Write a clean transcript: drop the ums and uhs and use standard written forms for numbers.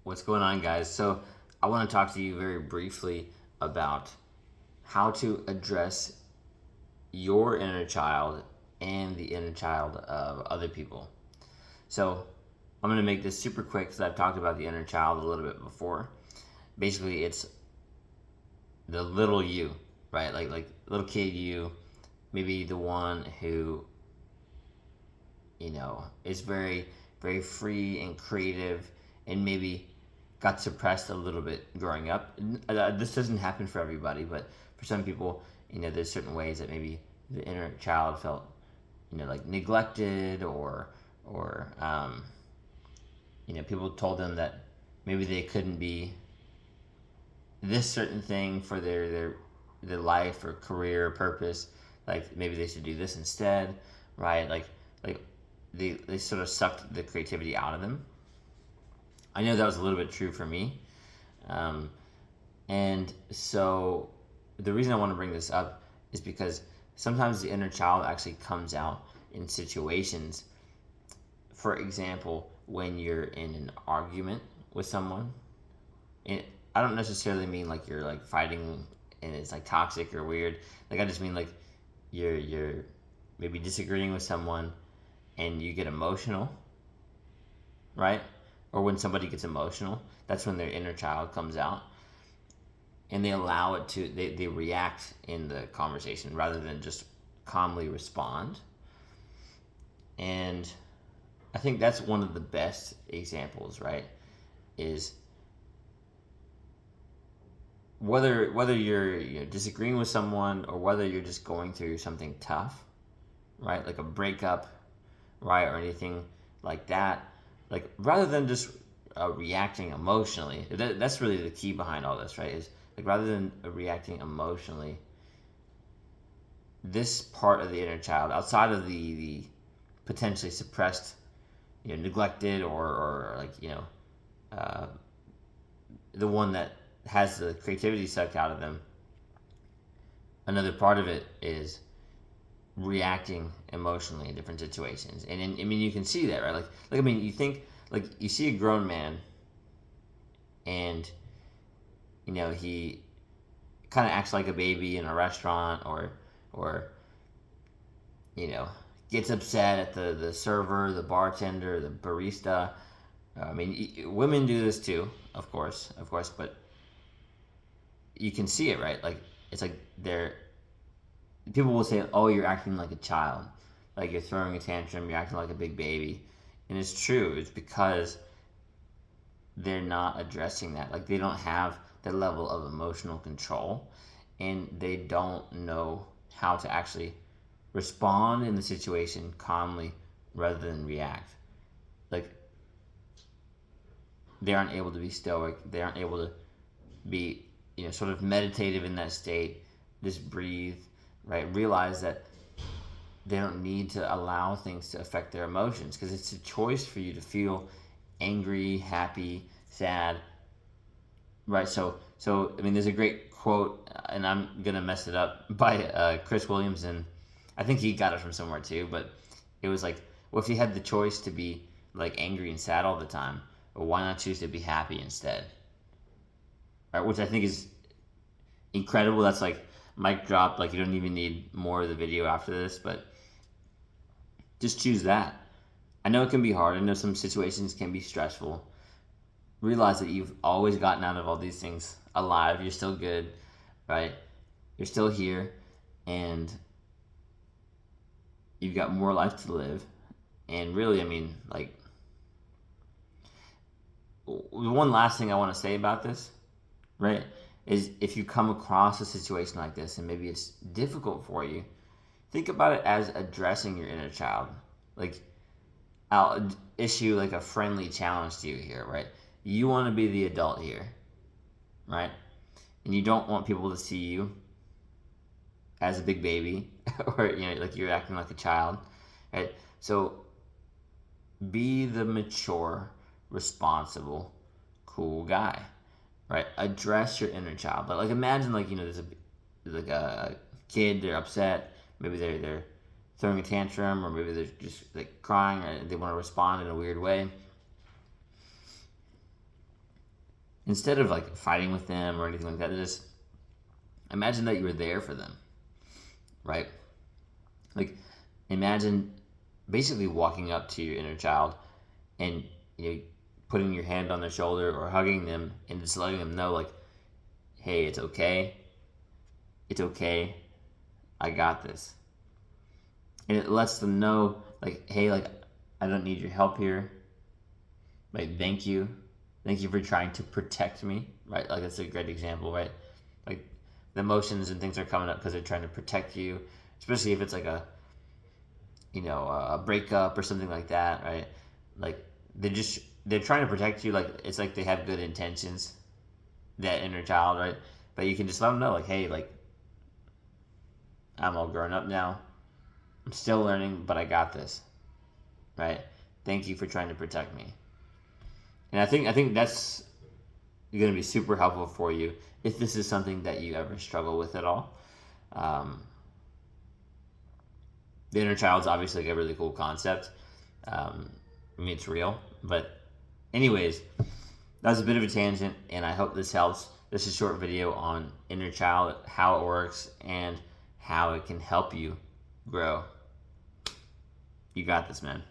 What's going on, guys? So, I want to talk to you very briefly about how to address your inner child and the inner child of other people. So, I'm going to make this super quick because I've talked about the inner child a little bit before. Basically, it's the little you, right? Like little kid you, maybe the one who is very free and creative, and maybe got suppressed a little bit growing up. This doesn't happen for everybody, but for some people, there's certain ways that maybe the inner child felt, like neglected, or people told them that maybe they couldn't be this certain thing for their life or career or purpose. Like maybe they should do this instead, right? Like they sort of sucked the creativity out of them. I know that was a little bit true for me. Um, and so the reason I want to bring this up is because sometimes the inner child actually comes out in situations. For example, when you're in an argument with someone, and I don't necessarily mean like you're like fighting and it's like toxic or weird. Like I just mean like you're maybe disagreeing with someone and you get emotional, right? Or when somebody gets emotional, that's when their inner child comes out, and they allow it to, they react in the conversation rather than just calmly respond. And I think that's one of the best examples, right? Is whether you're disagreeing with someone or whether you're just going through something tough, right? Like a breakup, right? Or anything like that. Like rather than just reacting emotionally, that's really the key behind all this, right? Is like rather than reacting emotionally, this part of the inner child, outside of the potentially suppressed, neglected, or like uh, the one that has the creativity sucked out of them. Another part of it is reacting emotionally in different situations, and I mean you can see that, right? Like I mean you think like you see a grown man, and he kind of acts like a baby in a restaurant, or you know gets upset at the server, the bartender, the barista. I mean, women do this too, of course, but you can see it, right? Like it's like they're people will say, "Oh, you're acting like a child, like you're throwing a tantrum, you're acting like a big baby," and it's true. It's because they're not addressing that. Like they don't have that level of emotional control, and they don't know how to actually respond in the situation calmly rather than react. Like they aren't able to be stoic. They aren't able to be, sort of meditative in that state. Just breathe, right? Realize that they don't need to allow things to affect their emotions, because it's a choice for you to feel angry, happy, sad, right? So I mean, there's a great quote, and I'm gonna mess it up, by Chris Williamson. I think he got it from somewhere too, but it was like, well, if you had the choice to be like angry and sad all the time, well, why not choose to be happy instead? Right? Which I think is incredible. That's like mic drop. Like you don't even need more of the video after this, but just choose that. I know it can be hard. I know some situations can be stressful. Realize that you've always gotten out of all these things alive. You're still good, right? You're still here, and you've got more life to live. And really, I mean, like, one last thing I want to say about this, right, is if you come across a situation like this and maybe it's difficult for you, think about it as addressing your inner child. Like, I'll issue like a friendly challenge to you here, right? You want to be the adult here, right? And you don't want people to see you as a big baby or like you're acting like a child, right? So be the mature, responsible, cool guy, right? Address your inner child. But like imagine like there's a kid, they're upset, maybe they're throwing a tantrum, or maybe they're just like crying, or they want to respond in a weird way. instead of like fighting with them or anything like that, just imagine that you were there for them, right? Like, imagine basically walking up to your inner child and, you know, putting your hand on their shoulder or hugging them and just letting them know, like, hey, it's okay. It's okay. I got this. And it lets them know, like, hey, like, I don't need your help here. Like, thank you. Thank you for trying to protect me, right? Like, that's a great example, right? Like, the emotions and things are coming up because they're trying to protect you, especially if it's like a, you know, a breakup or something like that, right? Like, they're trying to protect you. Like, it's like they have good intentions, that inner child, right? But you can just let them know, like, hey, like, I'm all grown up now. I'm still learning, but I got this, right? Thank you for trying to protect me. And I think that's going to be super helpful for you if this is something that you ever struggle with at all. Um, the inner child's obviously like a really cool concept. I mean, it's real. But, anyways, that was a bit of a tangent, and I hope this helps. This is a short video on inner child, how it works, and how it can help you grow. You got this, man.